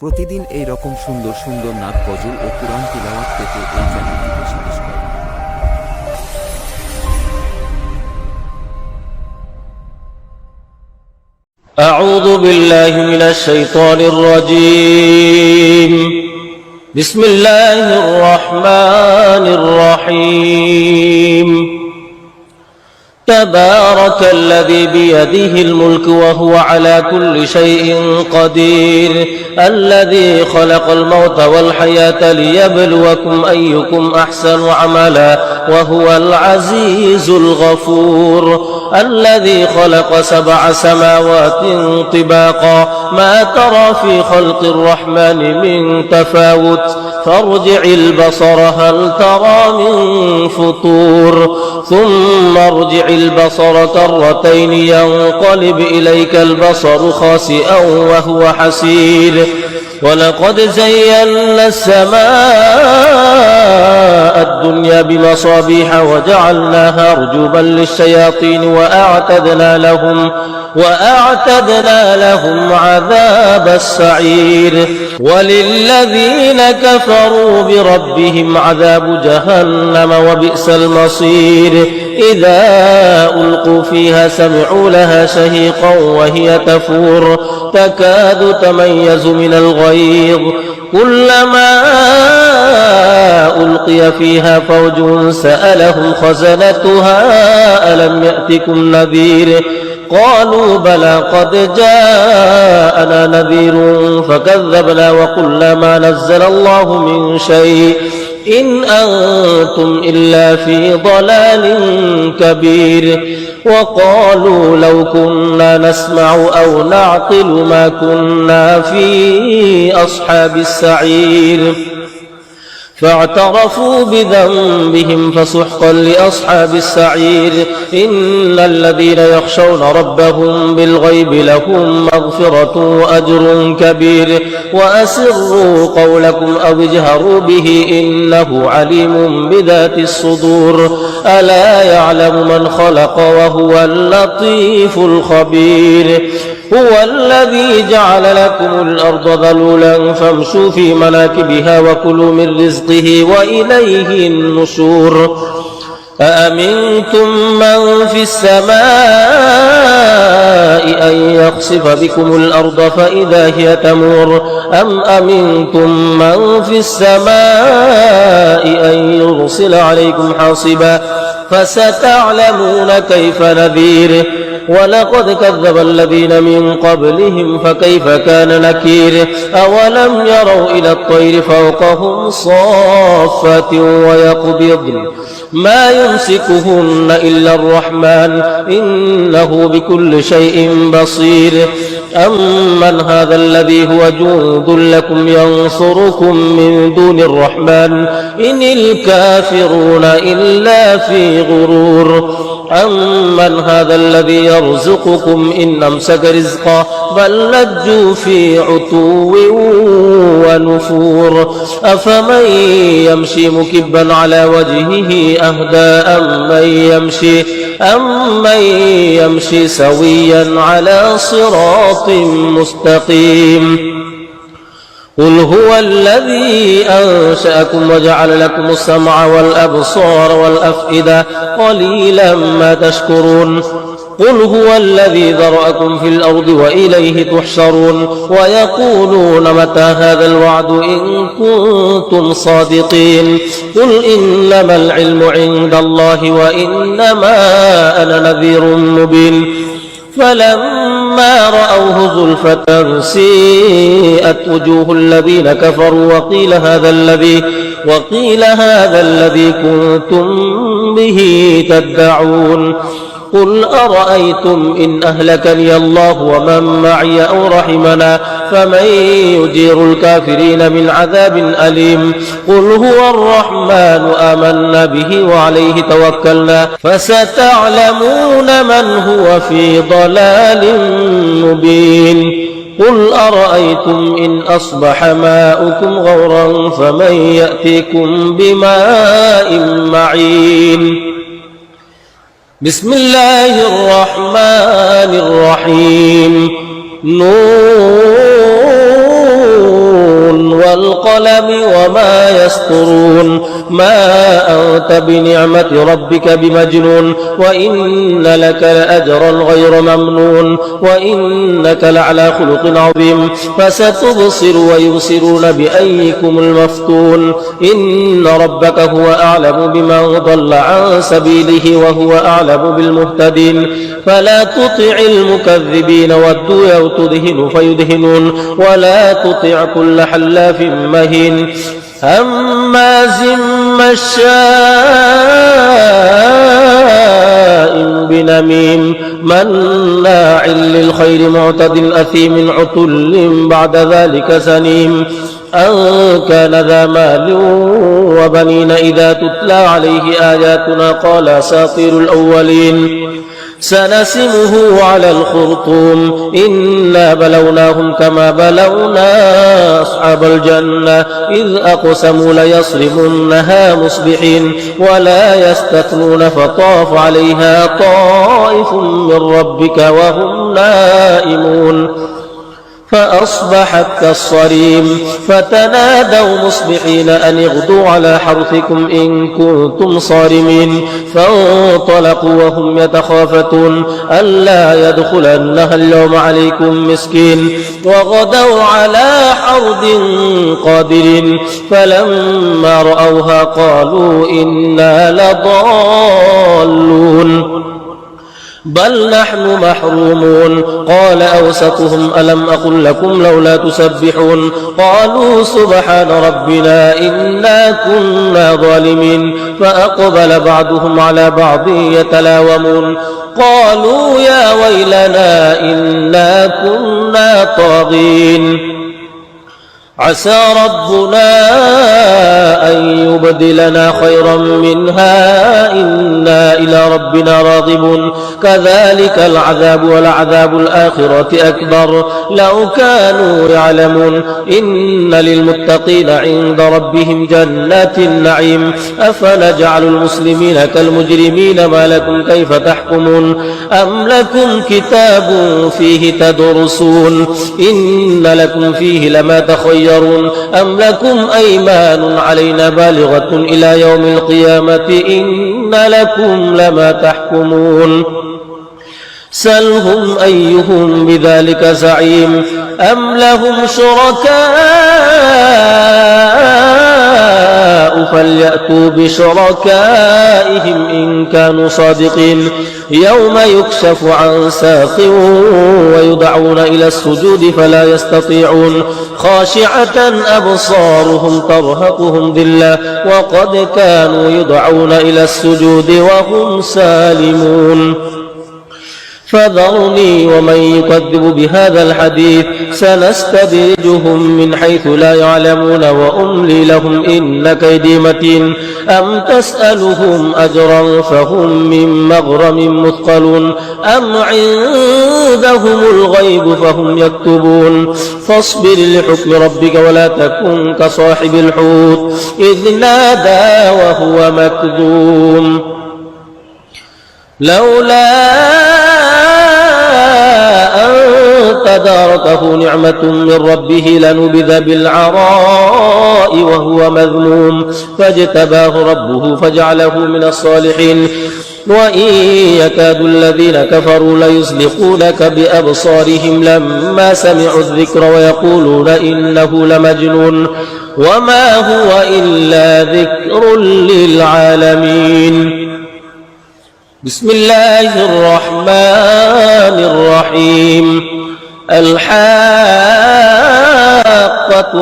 প্রতিদিন এই রকম সুন্দর সুন্দর নাত গজল ও কুরআন তিলাওয়াত পেতে এই চ্যানেলটিকে সাবস্ক্রাইব করুন। أعوذ بالله من الشيطان الرجيم. بسم الله الرحمن الرحيم. تبارك الذي بيده الملك وهو على كل شيء قدير. الذي خلق الموت والحياة ليبلوكم أيكم أحسن عملا وهو العزيز الغفور. الذي خلق 7 سماوات طباقا ما ترى في خلق الرحمن من تفاوت فارجع البصر هل ترى من فطور ثم ارجع البصر كرتين ينقلب إليك البصر خاسئا وهو حسير. ولقد زينا السماء الدنيا بمصابيح وجعلناها رجوما للشياطين وأعتدنا لهم عذاب السعير. وللذين كفروا بربهم عذاب جهنم وبئس المصير. إذا ألقوا فيها سمعوا لها شهيقا وهي تفور تكاد تميز من الغيظ كلما ألقي فيها فوج سألهم خزنتها ألم يأتكم نذير قالوا بلى قد جاءنا نذير فكذبنا وقلنا ما نزل الله من شيء إن أنتم إلا في ضلال كبير. وقالوا لو كنا نسمع أو نعقل ما كنا في أصحاب السعير. فاعترفوا بذنبهم فسحقا لأصحاب السعير. إن الذين يخشون ربهم بالغيب لهم مغفرة وأجر كبير. وأسروا قولكم أو اجهروا به إنه عليم بذات الصدور. ألا يعلم من خلق وهو اللطيف الخبير. هو الذي جعل لكم الأرض ذلولا فامشوا في مناكبها وكلوا من رزقه وإليه النشور. أأمنتم من في السماء أن يخسف بكم الأرض فإذا هي تمور أم أمنتم من في السماء أن يرسل عليكم حاصبا فستعلمون كيف نذير. ولقد كذب الذين من قبلهم فكيف كان نكير. أولم يروا إلى الطير فوقهم صافات ويقبضن ما يمسكهن إلا الرحمن إنه بكل شيء بصير. أمن هذا الذي هو جند لكم ينصركم من دون الرحمن إن الكافرون إلا في غرور. أمن هذا الذي يرزقكم إن أمسك رزقا بل لجوا في عتو ونفور. أفمن يمشي مكبا على وجهه أهدى أمن يمشي سويا على صراط مستقيم. قل هو الذي أنشأكم وجعل لكم السمع والأبصار والأفئدة قليلا ما تشكرون. قل هو الذي ذرأكم في الأرض وإليه تحشرون. ويقولون متى هذا الوعد إن كنتم صادقين. قل إنما العلم عند الله وإنما أنا نذير مبين. فلما رأوه زلفة سيئت وجوه الذين كفروا وقيل هذا الذي كنتم به تدعون. قل أرأيتم إن أهلكني الله ومن معي أو رحمنا فمن يجير الكافرين من عذاب أليم. قل هو الرحمن آمنا به وعليه توكلنا فستعلمون من هو في ضلال مبين. قل أرأيتم إن أصبح ماؤكم غورا فمن يأتيكم بماء معين. بسم الله الرحمن الرحيم. نون والقلم وما يسطرون ما أنت بنعمة ربك بمجنون وإن لك لأجرا غير ممنون وإنك لعلى خلق عظيم فستبصر ويبصرون بأيكم المفتون إن ربك هو أعلم بمن ضل عن سبيله وهو أعلم بالمهتدين فلا تطع المكذبين ودوا لو تدهن فيدهنون ولا تطع كل حلاف مهين هماز مشاء بنميم مناع للخير معتد أثيم عتل بعد ذلك زنيم أن كان ذا مال وبنين إذا تتلى عليه آياتنا قال أساطير الأولين سنسمه على الخرطوم إنا بلوناهم كما بلونا أصحاب الجنة إذ أقسموا ليصرمنها مصبحين ولا يستثنون فطاف عليها طائف من ربك وهم نائمون فأصبحت كالصريم فتنادوا مصبحين أن اغدوا على حرثكم إن كنتم صارمين فانطلقوا وهم يتخافتون ألا يدخلنها اليوم عليكم مسكين وغدوا على حرد قادرين فلما رأوها قالوا إنا لضالون بل نحن محرومون قال أوسطهم ألم أقل لكم لولا تسبحون قالوا سبحان ربنا إنا كنا ظالمين فأقبل بعضهم على بعض يتلاومون قالوا يا ويلنا إنا كنا طاغين عسى ربنا أن يبدلنا خيرا منها إنا إلى ربنا راغبون كذلك العذاب ولعذاب الآخرة أكبر لو كانوا يعلمون إن للمتقين عند ربهم جنات النعيم أفنجعل المسلمين كالمجرمين ما لكم كيف تحكمون أم لكم كتاب فيه تدرسون إن لكم فيه لما تخيرون أم لكم أيمان علينا بالغة إلى يوم القيامة إن لكم لما تحكمون سلهم أيهم بذلك زعيم أم لهم شركاء فليأتوا بشركائهم إن كانوا صادقين يوم يكشف عن ساق ويدعون إلى السجود فلا يستطيعون خاشعة أبصارهم ترهقهم ذلة وقد كانوا يدعون إلى السجود وهم سالمون فذرني ومن يكذب بهذا الحديث سنستدرجهم من حيث لا يعلمون وأملي لهم إن كيدي متين أم تسألهم أجرا فهم من مغرم مثقلون أم عندهم الغيب فهم يكتبون فاصبر لحكم ربك ولا تكن كصاحب الحوت إذ نادى وهو مكذوم لولا أن تداركه نعمة من ربه لنبذ بالعراء وهو مذموم فاجتباه ربه فجعله من الصالحين وإن يكاد الذين كفروا ليزلقونك بأبصارهم لما سمعوا الذكر ويقولون إنه لمجنون وما هو إلا ذكر للعالمين بسم الله الرحمن الرحيم الحاقة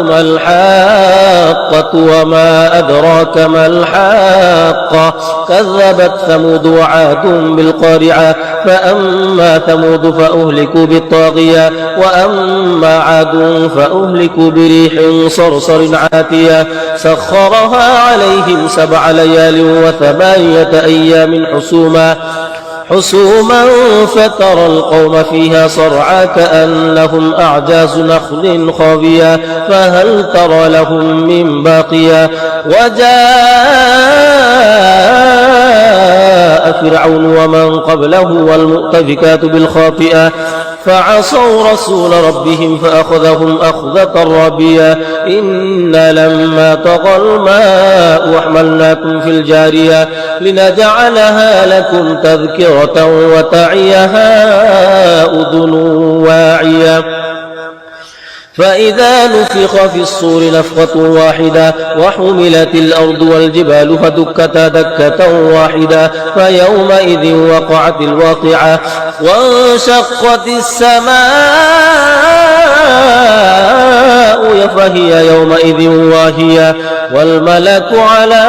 ما الحاقة وما أدراك ما الحاقة كذبت ثمود وعاد بالقارعة فأما ثمود فأهلكوا بالطاغية وأما عاد فأهلكوا بريح صرصر عاتية سخرها عليهم 7 ليال و8 أيام حسوما فترى القوم فيها صرعى كأنهم أعجاز نخل خاوية فهل ترى لهم من باقية وجاء جاء فرعون ومن قبله والمؤتفكات بالخاطئة فعصوا رسول ربهم فأخذهم أخذة رابية إنا لما طغى الماء حملناكم في الجارية لنجعلها لكم تذكرة وتعيها أذن واعية فإذا نفخ في الصور نفخة واحدة وحملت الأرض والجبال فدكتا دكة واحدة فيومئذ وقعت الواقعة وانشقت السماء فهي يومئذ واهية والملك على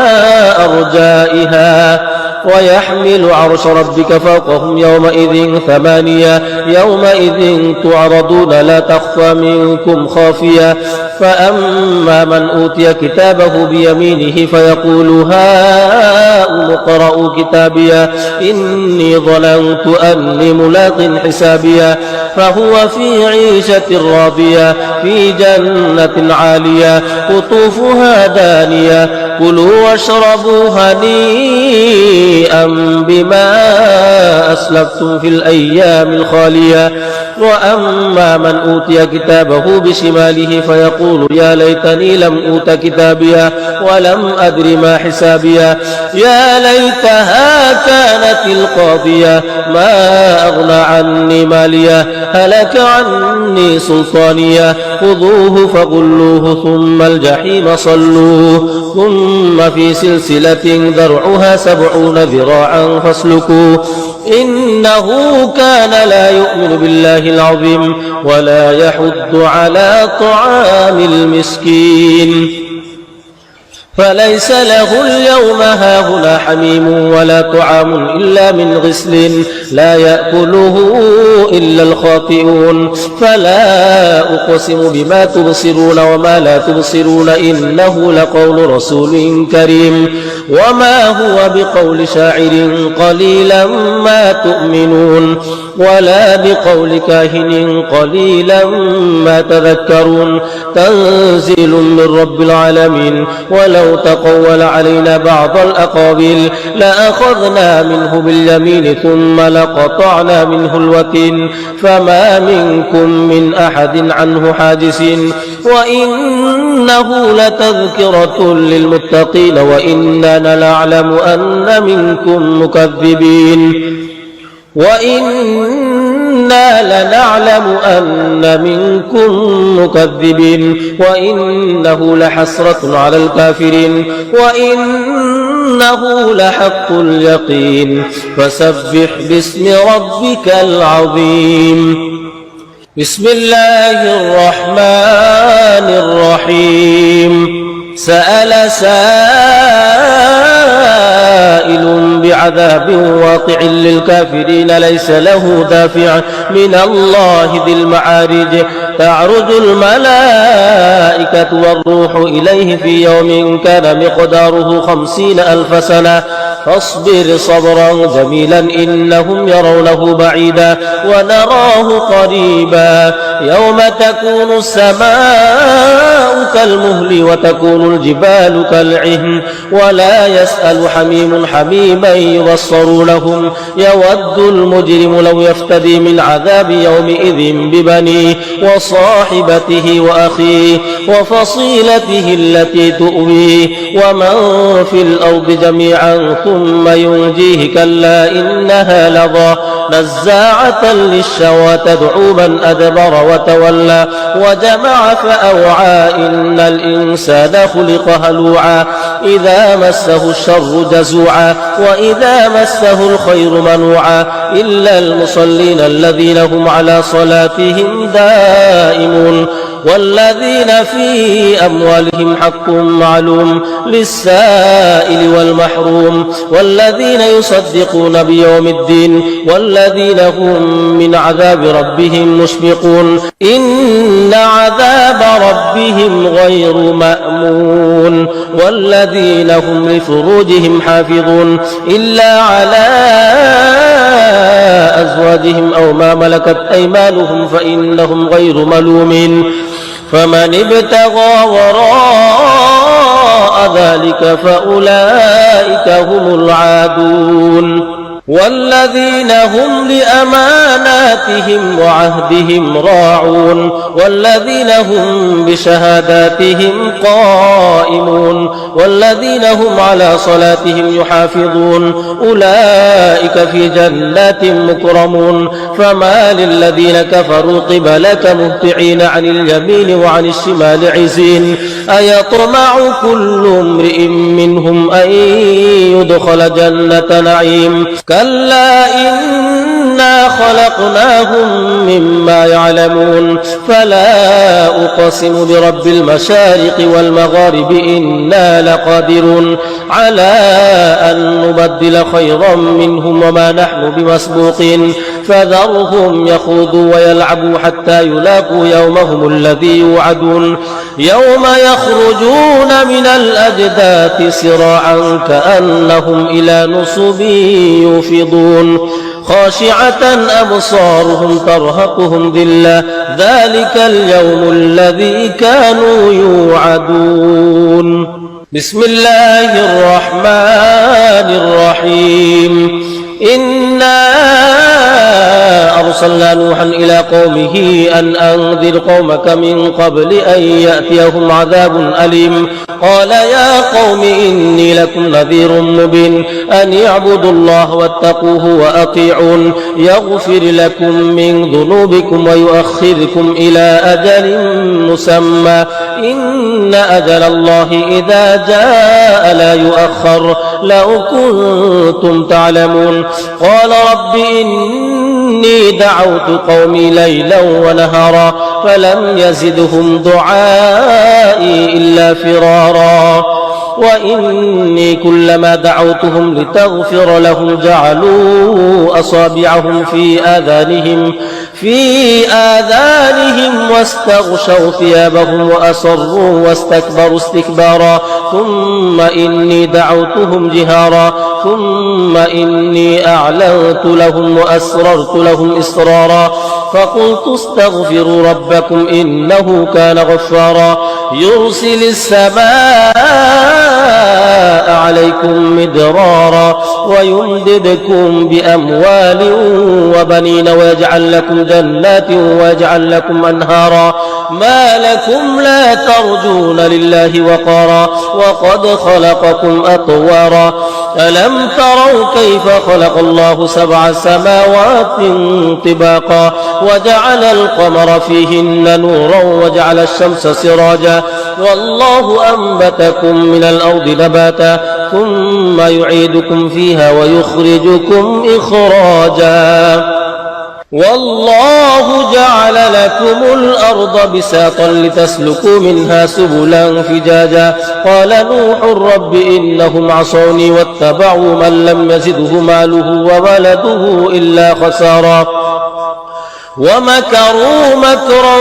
أرجائها ويحمل عرش ربك فوقهم يومئذ ثمانية يومئذ تعرضون لا تخفى منكم خافية فأما من أوتي كتابه بيمينه فيقول هاؤم اقرءوا كتابيه إني ظننت أني ملاق حسابيه فهو في عيشة راضية في جنة عالية قطوفها دانية كلوا واشربوا هنيئا بما أسلفتم في الأيام الخالية وأما من أوتي كتابه بشماله فيقول يا ليتني لم أوت كتابيه ولم أدر ما حسابيه يا ليتها كانت القاضية ما أغنى عني ماليه هلك عني سلطانيه خذوه فغلوه ثم الجحيم صلوه ثم في سلسلة ذرعها 70 ذراعا فاسلكوه إنه كان لا يؤمن بالله العظيم ولا يحض على طعام المسكين فليس له اليوم هاهنا حميم ولا طعام إلا من غسل لا يأكله إلا الخاطئون فلا أقسم بما تبصرون وما لا تبصرون إنه لقول رسول كريم وما هو بقول شاعر قليلا ما تؤمنون ولا بقول كاهن قليلا ما تذكرون تنزيل من رب العالمين ولو تقول علينا بعض الأقاويل لأخذنا منه باليمين ثم لقطعنا منه الوتين فما منكم من أحد عنه حاجزين وإنه لتذكرة للمتقين وإننا لنعلم أن منكم مكذبين وإنه لحسرة على الكافرين وإنه لحق اليقين فسبح باسم ربك العظيم بسم الله الرحمن الرحيم سأل سائل بعذاب واقع للكافرين ليس له دافع من الله ذي المعارج تعرج الملائكة والروح إليه في يوم كان مقداره 50,000 سنة فاصبر صبرا جميلا إنهم يرونه بعيدا ونراه قريبا يوم تكون السماء كالمهل وتكون الجبال كالعهن ولا يسأل حميم حميما يبصرونهم يود المجرم لو يفتدي من عذاب يومئذ ببنيه وصاحبته وأخيه وفصيلته التي تؤويه ومن في الأرض جميعا ثم ينجيه كلا إنها لظى نزاعة للشوى تدعو من أدبر وتولى وجمع فأوعى إن الإنسان خلق هلوعا إذا مسه الشر جزوعا وإذا مسه الخير منوعا إلا المصلين الذين هم على صلاتهم دائمون والذين في أموالهم حق معلوم للسائل والمحروم والذين يصدقون بيوم الدين والذين هم من عذاب ربهم مشفقون إن عذاب ربهم غير مأمون والذين هم لفروجهم حافظون إلا على أزواجهم أو ما ملكت أيمانهم فإنهم غير ملومين فمن ابتغى وراء ذلك فأولئك هم العادون والذين هم لأماناتهم وعهدهم راعون والذين هم بشهاداتهم قائمون والذين هم على صلاتهم يحافظون أولئك في جنات مكرمون فما للذين كفروا قبلك مهطعين عن اليمين وعن الشمال عزين أيطمع كل امرئ منهم أن يدخل جنة نعيم كلا إنا خلقناهم مما يعلمون فلا أقسم برب المشارق والمغارب إنا لقادرون على أن نبدل خيرا منهم وما نحن بمسبوقين فذرهم يخوضوا ويلعبوا حتى يلاقوا يومهم الذي يوعدون يوم يخرجون من الأجداث سراعا كأنهم إلى نصب يوفضون خاشعة أبصارهم ترهقهم ذلة ذلك اليوم الذي كانوا يوعدون بسم الله الرحمن الرحيم إنا أرسلنا نوحا إلى قومه أن أنذر قومك من قبل أن يأتيهم عذاب أليم قال يا قوم إني لكم نذير مبين أن اعبدوا الله واتقوه وأطيعون يغفر لكم من ذنوبكم ويؤخركم إلى أجل مسمى إن أجل الله إذا جاء لا يؤخر لو كنتم تعلمون قال رب إني دعوت قومي ليلا ونهارا فلم يزدهم دعائي إلا فرارا وإني كلما دعوتهم لتغفر لهم جعلوا أصابعهم في آذانهم واستغشوا ثيابهم وأصروا واستكبروا استكبارا ثم إني دعوتهم جهارا ثم إني أعلنت لهم وأسررت لهم إسرارا فقلت استغفروا ربكم إنه كان غفارا يرسل السماء عليكم مدرارا ويمددكم بأموال وبنين ويجعل لكم جنات ويجعل لكم أنهارا ما لكم لا ترجون لله وقارا وقد خلقكم أطوارا ألم تروا كيف خلق الله 7 سماوات طباقا وجعل القمر فيهن نورا وجعل الشمس سراجا والله أنبتكم من الأرض نباتا ثم يعيدكم فيها ويخرجكم إخراجا والله جعل لكم الأرض بساطا لتسلكوا منها سبلا فجاجا قال نوح رب إنهم عصوني واتبعوا من لم يزده ماله وولده إلا خسارا ومكروا مكرا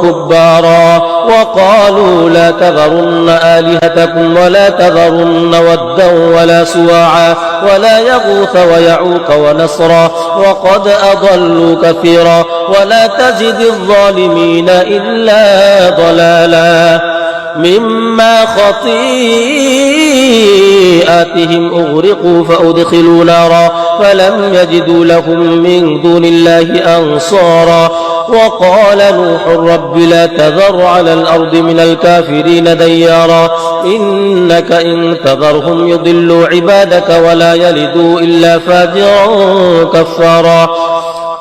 كبارا وقالوا لا تذرن آلهتكم ولا تذرن ودا ولا سواعا ولا يغوث ويعوق ونسرا وقد أضلوا كثيرا ولا تزد الظالمين إلا ضلالا مما خطيئاتهم أغرقوا فأدخلوا نارا فلم يجدوا لهم من دون الله أنصارا وقال نوح رب لا تذر على الأرض من الكافرين ديارا إنك إن تذرهم يضلوا عبادك ولا يلدوا إلا فاجرا كفارا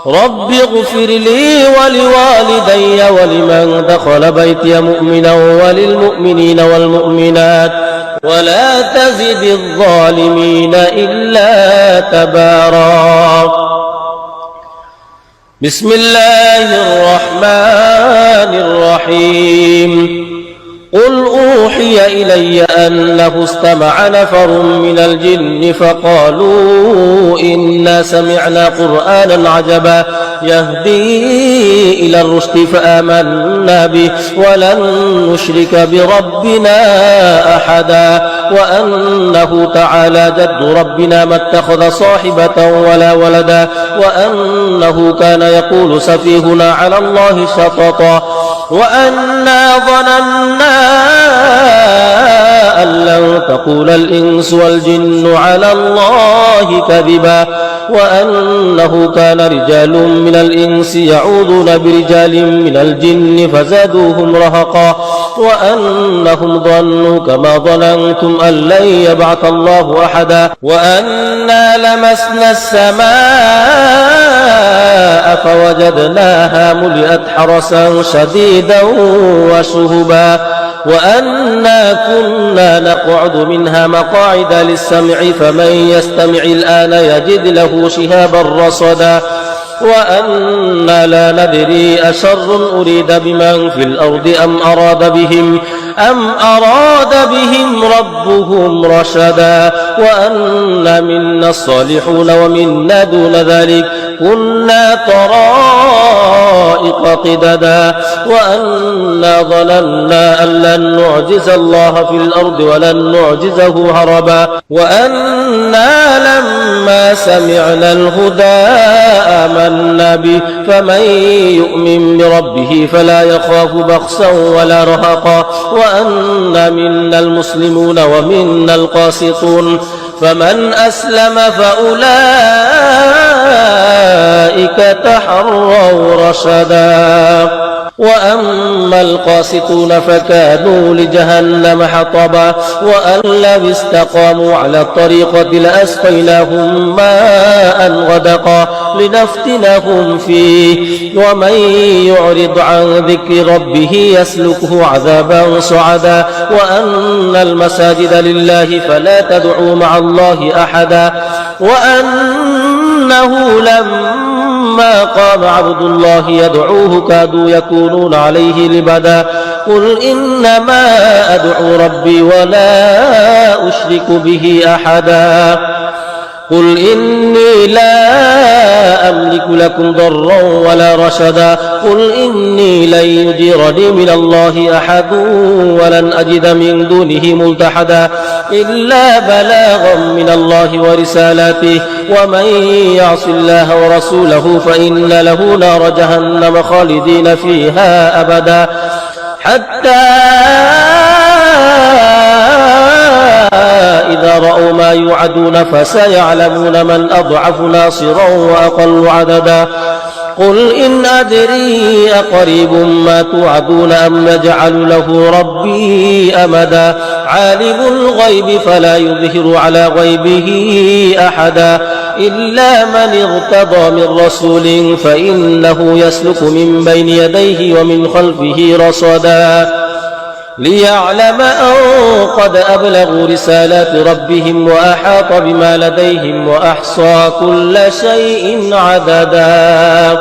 رب اغفر لي ولوالدي ولمن دخل بيتي مؤمنا وللمؤمنين والمؤمنات ولا تزد الظالمين إلا تبارا بسم الله الرحمن الرحيم قل أوحي إلي أنه استمع نفر من الجن فقالوا إنا سمعنا قرآنا عجبا يهدي إلى الرشد فآمنا به ولن نشرك بربنا أحدا وأنه تعالى جد ربنا ما اتخذ صاحبة ولا ولدا وأنه كان يقول سفيهنا على الله شططا وأنا ظننا أن لن تقول الإنس والجن على الله كذبا وأنه كان رجال من الإنس يعوذون برجال من الجن فزادوهم رهقا وأنهم ظنوا كما ظننتم أن لن يبعث الله أحدا وأنا لمسنا السماء فوجدناها ملئت حرسا شديدا وشهبا وأنا كنا نقعد منها مقاعد للسمع فمن يستمع الآن يجد له شهابا رصدا وأنا لا ندري أشر أريد بمن في الأرض أم أراد بهم ربهم رشدا وأنا منا الصالحون ومنا دون ذلك كنا طرائق قددا وأنا ظننا أن لن نعجز الله في الأرض ولن نعجزه هربا وأنا لما سمعنا الهدى آمنا به فمن يؤمن بربه فلا يخاف بخسا ولا رهقا وأنا منا المسلمون ومنا القاسطون فمن أسلم فأولئك تحروا رشدا وأما القاسطون فكانوا لجهنم حطبا وأن لو استقاموا على الطريقة لأسقيناهم ماء غدقا لنفتنهم فيه ومن يعرض عن ذكر ربه يسلكه عذابا صعدا وأن المساجد لله فلا تدعوا مع الله أحدا وأنه لما قام عبد الله يدعوه كادوا يكونون عليه لبدا قل إنما أدعو ربي ولا أشرك به أحدا قل إني لا أملك لكم ضرا ولا رشدا قل إني لن يجيرني من الله أحد ولن أجد من دونه ملتحدا إلا بلاغا من الله ورسالاته ومن يعص الله ورسوله فإن له نار جهنم خالدين فيها أبدا حتى إذا رأوا ما يوعدون فسيعلمون من أضعف ناصرا وأقل عددا قل إن أدري أقريب ما توعدون أم نجعل له ربي أمدا عالم الغيب فلا يظهر على غيبه أحدا إلا من ارتضى من رسول فإنه يسلك من بين يديه ومن خلفه رصدا ليعلم أن قد أبلغوا رسالات ربهم وأحاط بما لديهم وأحصى كل شيء عددا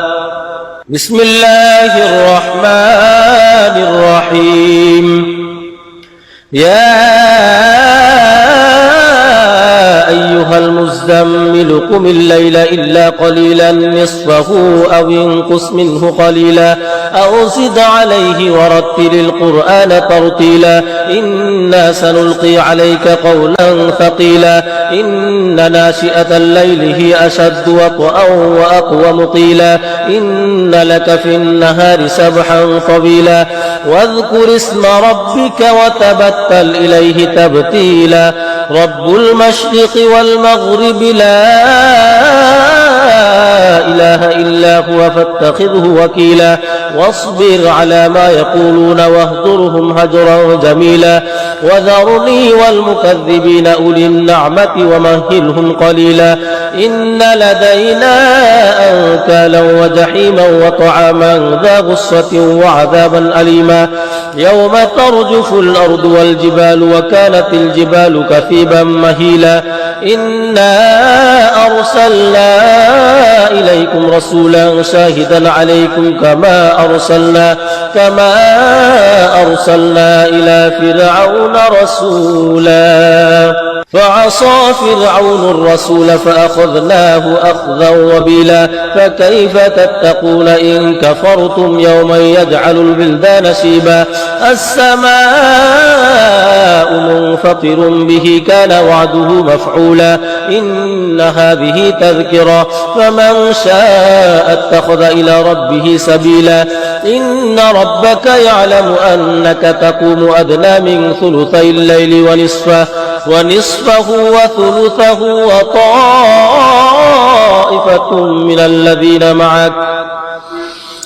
بسم الله الرحمن الرحيم يا أيها المزمل قم الليل إلا قليلا نصفه أو انقص منه قليلا أو زد عليه ورتل القرآن ترتيلا إنا سنلقي عليك قولا ثقيلا إن ناشئة الليل هي أشد وطئا وأقوم قيلا إن لك في النهار سبحا طويلا واذكر اسم ربك وتبتل إليه تبتيلا رب المشرق والمغرب لا إله إلا هو فاتخذه وكيلا واصبر على ما يقولون واهجرهم هجرا جميلا وذرني والمكذبين أولي النعمة ومهلهم قليلا إن لدينا أنكالا وجحيما وطعاما ذا غصة وعذابا أليما يوم ترجف الأرض والجبال وكانت الجبال كثيبا مهيلا إنا أرسلنا إليكم رسولا شاهدا عليكم كما أرسلنا إلى فرعون رسولا فعصى فرعون الرسول فأخذناه أخذا وبيلا فكيف تتقون إن كفرتم يوما يجعل البلدان شيبا السماء منفطر به كان وعده مفعولا إن هذه تذكرة فمن ومن شاء اتخذ إلى ربه سبيلا إن ربك يعلم أنك تقوم أدنى من ثلثي الليل ونصفه وثلثه وطائفة من الذين معك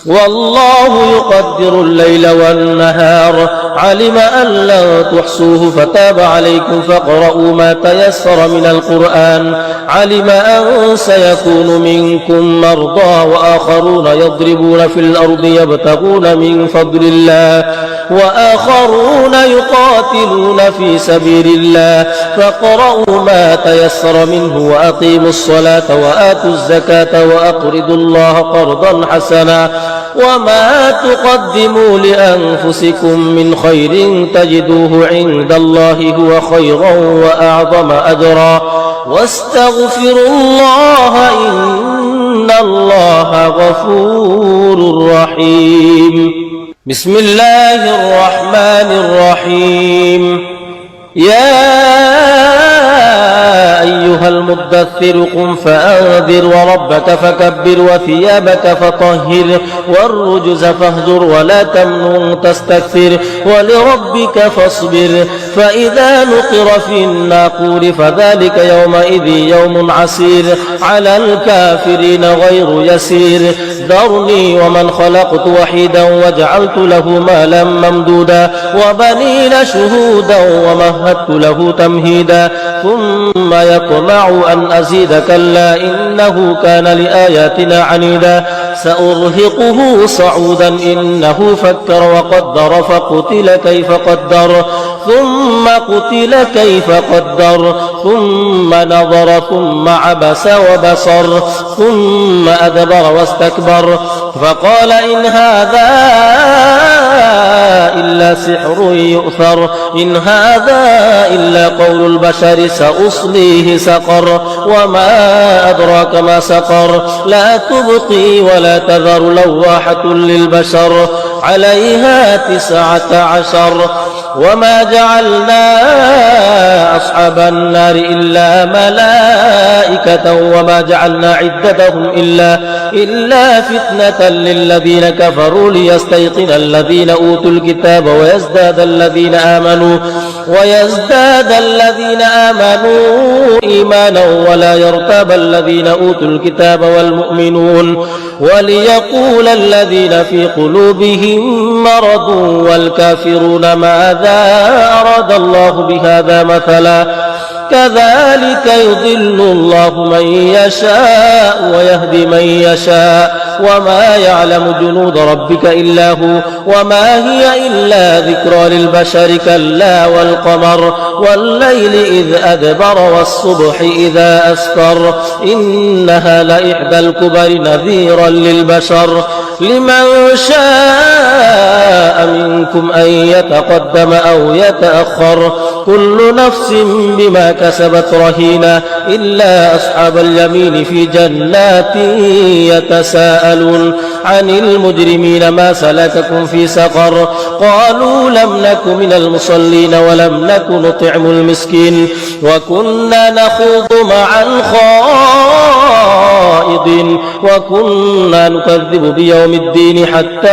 والله يقدر الليل والنهار علم أن لن تحصوه فتاب عليكم فاقرؤوا ما تيسر من القرآن علم أن سيكون منكم مرضى وآخرون يضربون في الأرض يبتغون من فضل الله وآخرون يقاتلون في سبيل الله فاقرؤوا ما تيسر منه وأقيموا الصلاة وآتوا الزكاة وأقرضوا الله قرضا حسنا وما تقدموا لأنفسكم من خير تجدوه عند الله هو خيرا وأعظم أجرا واستغفروا الله إن الله غفور رحيم بسم الله الرحمن الرحيم يا أيها المدثر قم فأنذر وربك فكبر وثيابك فطهر والرجز فاهجر ولا تمنن تستكثر ولربك فاصبر فإذا نقر في الناقور فذلك يومئذ يوم عسير على الكافرين غير يسير ذرني ومن خلقت وحيدا وجعلت له مالا ممدودا وبنين شهودا ومهدت له تمهيدا ثم يطمع أن أزيد كلا إنه كان لآياتنا عنيدا سأرهقه صعودا إنه فكر وقدر فقتل كيف قدر ثم قتل كيف قدر ثم نظر ثم عبس وبصر ثم أدبر واستكبر فقال إن هذا إلا سحر يؤثر إن هذا إلا قول البشر سأصليه سقر وما أدراك ما سقر لا تبقي ولا تذر لواحة للبشر عليها 19 وما جعلنا أصحاب النار إلا ملائكة وما جعلنا عدتهم إلا فتنة للذين كفروا ليستيقن الذين أوتوا الكتاب ويزداد الذين آمنوا إيمانا ولا يرتاب الذين أوتوا الكتاب والمؤمنون وليقول الذين في قلوبهم مرض والكافرون ماذا أراد الله بهذا مثلا كذلك يضل الله من يشاء ويهدي من يشاء وما يعلم جنود ربك إلا هو وما هي إلا ذكرى للبشر كلا والقمر والليل إذ أدبر والصبح إذا أسفر إنها لإحدى الكبر نذيرا للبشر لمن شاء منكم أن يتقدم أو يتأخر كل نفس بما كسبت رهينة إلا أصحاب اليمين في جنات يتساءلون عن المجرمين ما سلككم في سقر قالوا لم نك من المصلين ولم نك نطعم المسكين وكنا نخوض مع الخائضين وكنا نكذب بيوم الدين حتى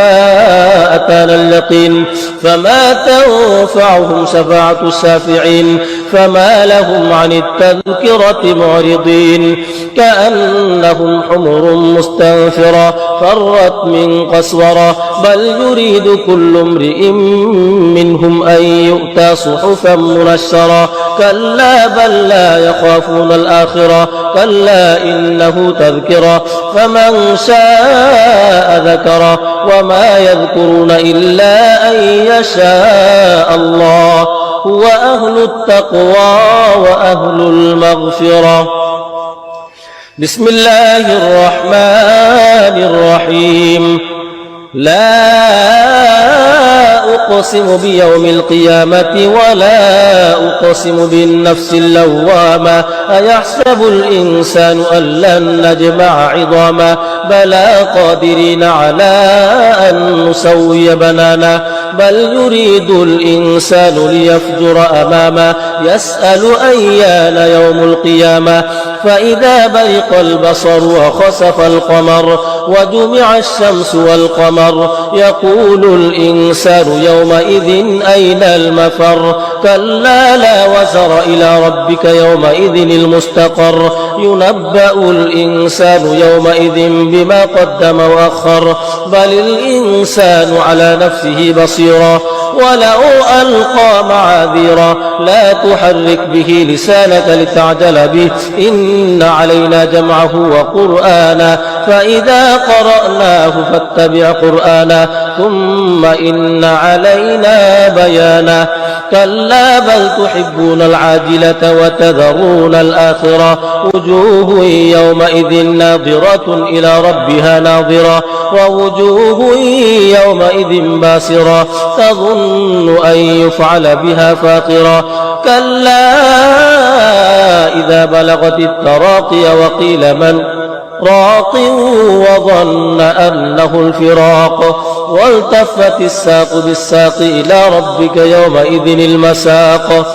أتانا اليقين فما تنفعهم شفاعة الشافعين فما لهم عن التذكرة معرضين كأنهم حمر مستنفرة فرت من قسورة بل يريد كل امرئ منهم أن يؤتى صحفا منشرة كلا بل لا يخافون الآخرة كلا إنه تذكرة فمن شاء ذكره وما يذكرون إلا أن يشاء الله هو أهل التقوى وأهل المغفرة بسم الله الرحمن الرحيم لا أقسم بيوم القيامة ولا أقسم بالنفس اللوامة أيحسب الإنسان أن لن نجمع عظاما بلى قادرين على أن نسوي بنانا بل يريد الإنسان ليفجر أمامه يسأل أيان يوم القيامة فإذا برق البصر وخسف القمر وجمع الشمس والقمر يقول الإنسان يومئذ أين المفر كلا لا وزر إلى ربك يومئذ المستقر ينبأ الإنسان يومئذ بما قدم وأخر بل الإنسان على نفسه بصيرا ولو ألقى معاذيرا لا تحرك به لسانك لتعجل به إن علينا جمعه وقرآنا فإذا قرأناه فاتبع قرآنا ثم إن علينا بيانا كلا بل تحبون العاجلة وتذرون الآخرة وجوه يومئذ ناظرة إلى ربها ناظرة ووجوه يومئذ باسرة تظن أن يفعل بها فاقرة كلا إذا بلغت التراقي وقيل من راق وظن أنه الفراق والتفت الساق بالساق إلى ربك يومئذ المساق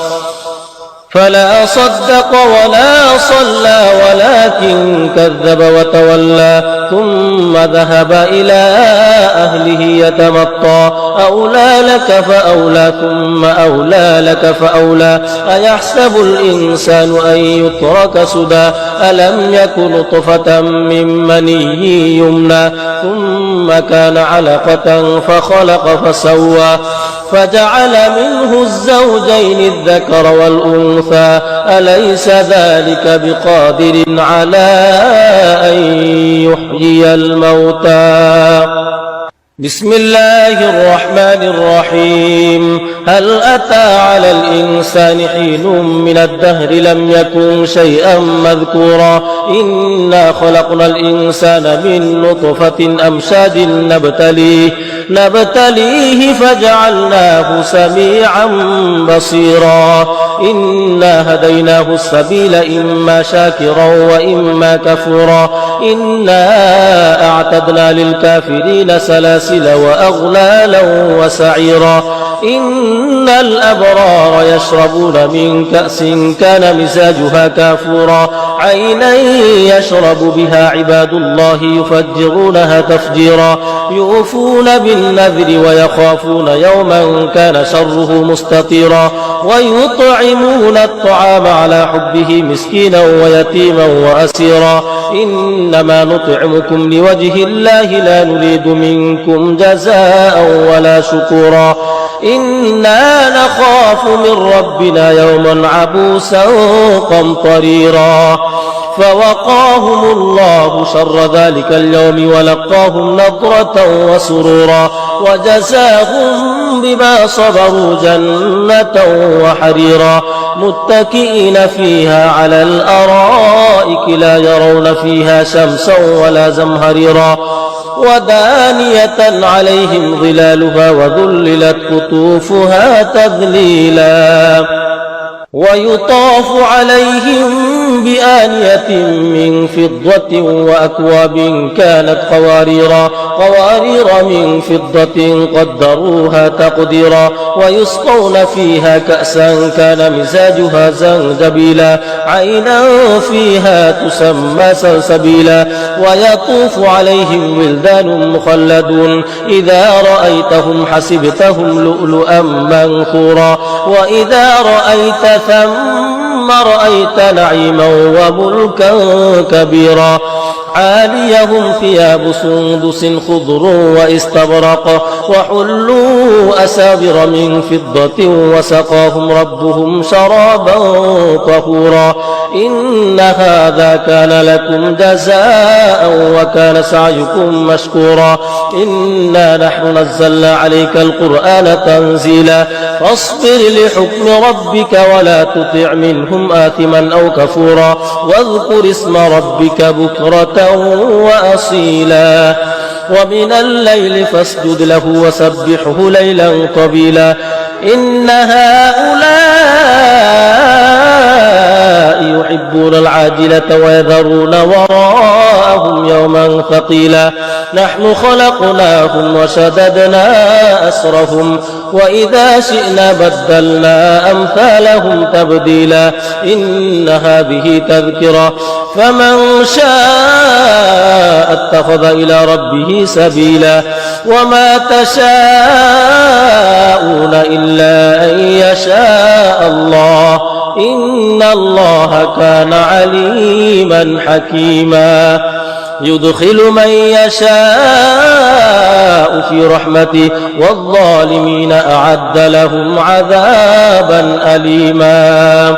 فلا صدق ولا صلى ولكن كذب وتولى ثم ذهب إلى أهله يتمطى أولى لك فأولى ثم أولى لك فأولى أيحسب الإنسان أن يترك سدى ألم يك نطفة من مني يمنى ثم كان علقة فخلق فسوى فجعل منه الزوجين الذكر والأنثى أليس ذلك بقادر على أن يحيي الموتى بسم الله الرحمن الرحيم هل أتى على الإنسان حين من الدهر لم يكن شيئا مذكورا إنا خلقنا الإنسان من نطفة أمشاج نبتليه فجعلناه سميعا بصيرا إنا هديناه السبيل إما شاكرا وإما كفورا إنا أعتدنا للكافرين سلاسل وأغلالا وسعيرا إن الأبرار يشربون من كأس كان مزاجها كافورا عينا يشرب بها عباد الله يفجرونها تفجيرا يوفون بالنذر ويخافون يوما كان شره مستطيرا ويطعمون الطعام على حبه مسكينا ويتيما وأسيرا إنما نطعمكم لوجه الله لا نريد منكم جزاء ولا شكورا إنا نخاف من ربنا يوما عبوسا قمطريرا فوقاهم الله شر ذلك اليوم ولقاهم نضرة وسرورا وجزاهم بما صبروا جنة وحريرا متكئين فيها على الأرائك لا يرون فيها شمسا ولا زمهريرا ودانية عليهم ظلالها وذللت قطوفها تذليلا ويطاف عليهم بآنية من فضة وأكواب كانت قوارير من فضة قدروها تقديرا ويسقون فيها كأسا كان مزاجها زنجبيلا عينا فيها تسمى سلسبيلا ويطوف عليهم ولدان مخلدون إذا رأيتهم حسبتهم لؤلؤا منثورا وإذا رأيت ثم رأيت نعيما وملكا كبيرا عاليهم ثياب سندس خضر واستبرق وحلوا أسابر من فضة وسقاهم ربهم شرابا طهورا إن هذا كان لكم جزاء وكان سعيكم مشكورا إنا نحن نزلنا عليك القرآن تنزيلا فاصبر لحكم ربك ولا تطع منهم آثما أو كفورا واذكر اسم ربك بكرة وأصيلا ومن الليل فاسجد له وسبحه ليلا طويلا إن هؤلاء يحبون العاجلة ويذرون وراءهم يوما ثقيلا نحن خلقناهم وشددنا أسرهم وإذا شئنا بدلنا أمثالهم تبديلا إن هذه تذكرة فمن شاء اتخذ إلى ربه سبيلا وما تشاءون إلا أن يشاء الله إن الله كان عليما حكيما يدخل من يشاء في رحمته والظالمين أعد لهم عذابا أليما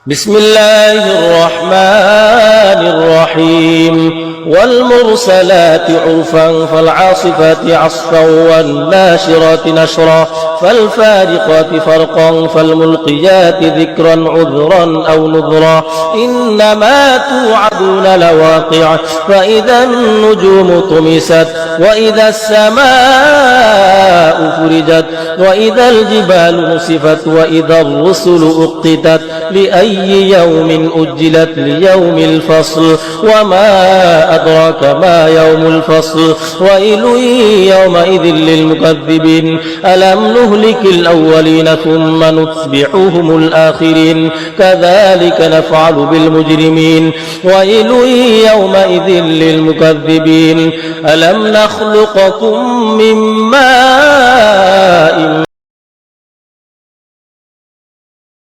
بسم الله الرحمن الرحيم والمرسلات عرفا فالعاصفات عصفا والناشرات نشرا فالفارقات فرقا فالملقيات ذكرا عذرا أو نذرا إنما توعدون لواقع فإذا النجوم طمست وإذا السماء فرجت وإذا الجبال نسفت وإذا الرسل أقتت لأي يوم أجلت ليوم الفصل وما أدراك ما يوم الفصل ويل يومئذ للمكذبين ألم نهلك الأولين ثم نتبعهم الآخرين كذلك نفعل بالمجرمين ويل يومئذ للمكذبين ألم نخلقكم من ماء